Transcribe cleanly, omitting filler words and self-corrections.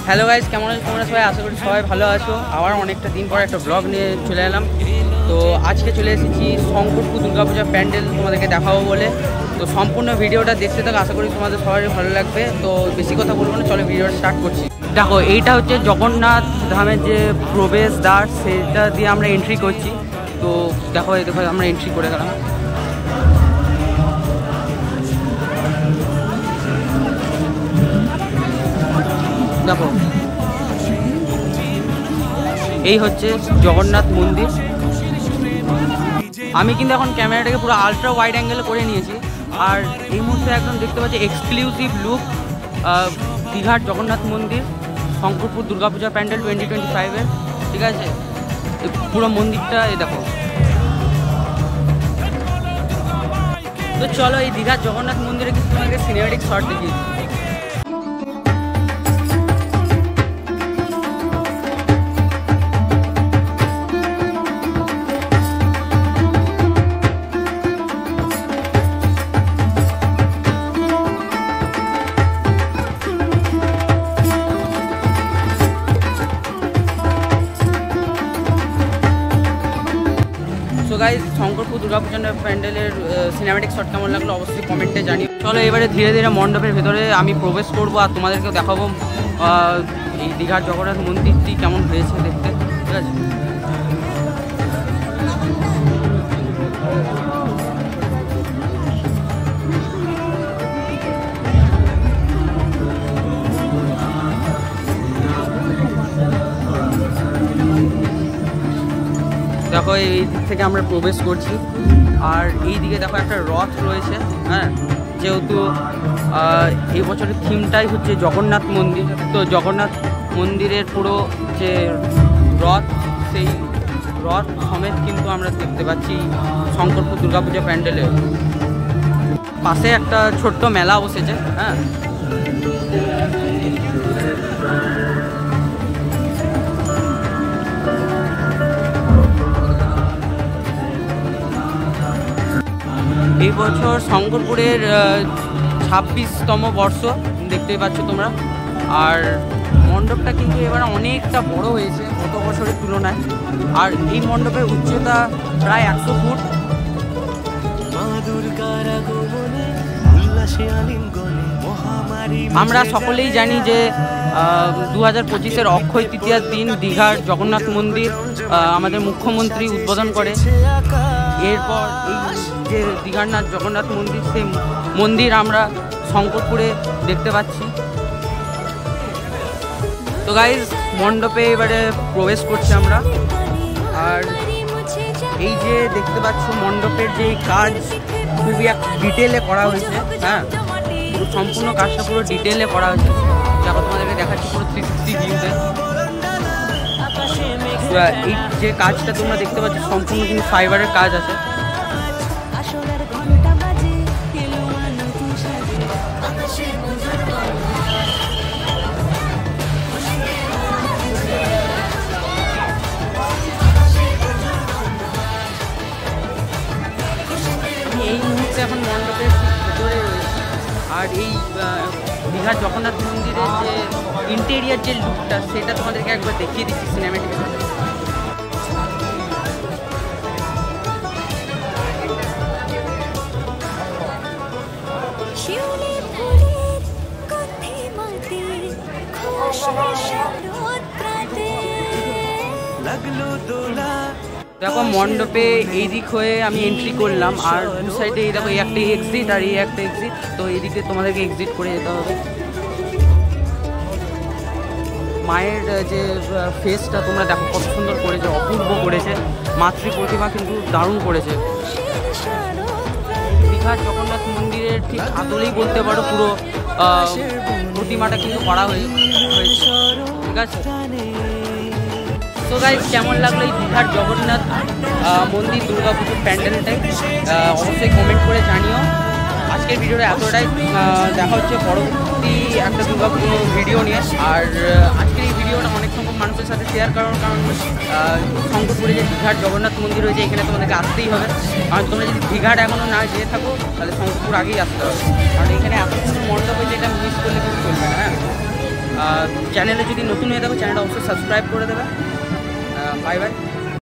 Hello guys, কেমন আছো তোমরা সবাই? আশা করি সবাই ভালো আছো। আবার অনেকটা দিন পর একটা ব্লগ নিয়ে চলে এলাম। তো আজকে চলে এসেছি শঙ্করপুর দুর্গাপূজা প্যান্ডেল তোমাদেরকে দেখাবো বলে। তো সম্পূর্ণ ভিডিওটা দেখতে থাকো, আশা করি তোমাদের সবারই ভালো লাগবে। তো বেশি কথা বলবো না, চলো ভিডিওটা স্টার্ট করছি। দেখো, এইটা হচ্ছে জগন্নাথ ধামের যে প্রবেশ দ্বার, সেটা দিয়ে আমরা এন্ট্রি করছি। তো দেখো আমরা এন্ট্রি করে গেলাম। দেখো, এই হচ্ছে জগন্নাথ মন্দির। আমি কিন্তু এখন ক্যামেরাটাকে পুরো আলট্রা ওয়াইড অ্যাঙ্গেলে করে নিয়েছি। আর এই মুহূর্তে একদম দেখতে পাচ্ছি এক্সক্লুসিভ লুক দীঘার জগন্নাথ মন্দির শঙ্করপুর দুর্গাপূজা প্যান্ডেল 2025-এর। ঠিক আছে, পুরো মন্দিরটা এই দেখো। তো চলো এই দীঘার জগন্নাথ মন্দিরে কিন্তু তোমাকে সিনেমেটিক শট দেখিয়ে দিই। গাইস, শঙ্করপুর দুর্গাপূজা প্যান্ডেলের সিনেমেটিক শট কেমন লাগলো অবশ্যই কমেন্টে জানিও। চলো এবারে ধীরে ধীরে মণ্ডপের ভেতরে আমি প্রবেশ করব আর তোমাদেরকেও দেখাবো এই দীঘার জগন্নাথ মন্দিরটি কেমন হয়েছে দেখতে। ঠিক আছে, দেখো এই দিক থেকে আমরা প্রবেশ করছি। আর এই দিকে দেখো একটা রথ রয়েছে। হ্যাঁ, যেহেতু এই বছরের থিমটাই হচ্ছে জগন্নাথ মন্দির, তো জগন্নাথ মন্দিরের পুরো যে রথ, সেই রথ সমেত কিন্তু আমরা দেখতে পাচ্ছি শঙ্করপুর দুর্গাপূজা প্যান্ডেলে। পাশে একটা ছোট্ট মেলা বসেছে। হ্যাঁ, এই বছর শঙ্করপুরের 26তম বর্ষ দেখতেই পাচ্ছ তোমরা। আর মণ্ডপটা কিন্তু এবার অনেকটা বড় হয়েছে গত বছরের তুলনায়। আর এই মণ্ডপের উচ্চতা প্রায় 100 ফুট। আমরা সকলেই জানি যে 2025-এর অক্ষয় তৃতীয়ার দিন দীঘার জগন্নাথ মন্দির আমাদের মুখ্যমন্ত্রী উদ্বোধন করে। এরপর এই যে দীঘার জগন্নাথ মন্দির, সেই মন্দির আমরা শঙ্করপুরে দেখতে পাচ্ছি। তো গাইজ, মণ্ডপে এবারে প্রবেশ করছি আমরা। আর এই যে দেখতে পাচ্ছ মণ্ডপের যে কাজ খুবই ডিটেলে করা হয়েছে। হ্যাঁ, পুরো সম্পূর্ণ কাজটা পুরো ডিটেলে করা হয়েছে। দেখো তোমাদেরকে দেখাচ্ছি পুরো 360 ভিউতে। এই যে কাজটা তোমরা দেখতে পাচ্ছ সম্পূর্ণ কিন্তু ফাইবারের কাজ আছে। এই মুহূর্তে এখন মণ্ডপের ভেতরে রয়েছে। আর এই দীঘার জগন্নাথ মন্দিরের যে ইন্টেরিয়ার যে লুকটা, সেটা তোমাদেরকে একবার দেখিয়ে দিচ্ছি সিনেমেটিক। দেখো, মণ্ডপে এই দিক হয়ে আমি এন্ট্রি করলাম। আর দু সাইডে এই দেখো, এই একটা এক্সিট আর এই একটা এক্সিট। তো এইদিকে তোমাদেরকে এক্সিট করে যেতে হবে। মায়ের যে ফেসটা তোমরা দেখো কত সুন্দর করেছে, অপূর্ব করেছে। মাতৃ প্রতিমা কিন্তু দারুণ করেছে। দীঘার জগন্নাথ মন্দিরের ঠিক আদলেই বলতে পারো পুরো প্রতিমাটা কিন্তু করা হয়েছে। ঠিক আছে, তো গাইজ, কেমন লাগলো এই দীঘার জগন্নাথ মন্দির দুর্গাপুজোর প্যান্ডেলটাই অবশ্যই কমেন্ট করে জানিও। আজকের ভিডিওটা এতটাই। দেখা হচ্ছে পরবর্তী একটা দুর্গাপুজো ভিডিও নিয়ে। আর আজকের এই ভিডিওটা অনেক সংখ্যক মানুষের সাথে শেয়ার করার কারণ শঙ্করপুরে যে দীঘার জগন্নাথ মন্দির রয়েছে, এখানে তোমাদেরকে আসতেই হবে। আর তোমরা যদি দীঘাট এখনও না যেয়ে থাকো তাহলে শঙ্করপুর আগেই আসতে হবে। কারণ এখানে এত কিছু মণ্ডপ হয়েছে, এটা মিস করলে কিন্তু চলবে না। হ্যাঁ, চ্যানেলে যদি নতুন হয়ে থাকো চ্যানেলটা অবশ্যই সাবস্ক্রাইব করে দেবে। Bye bye.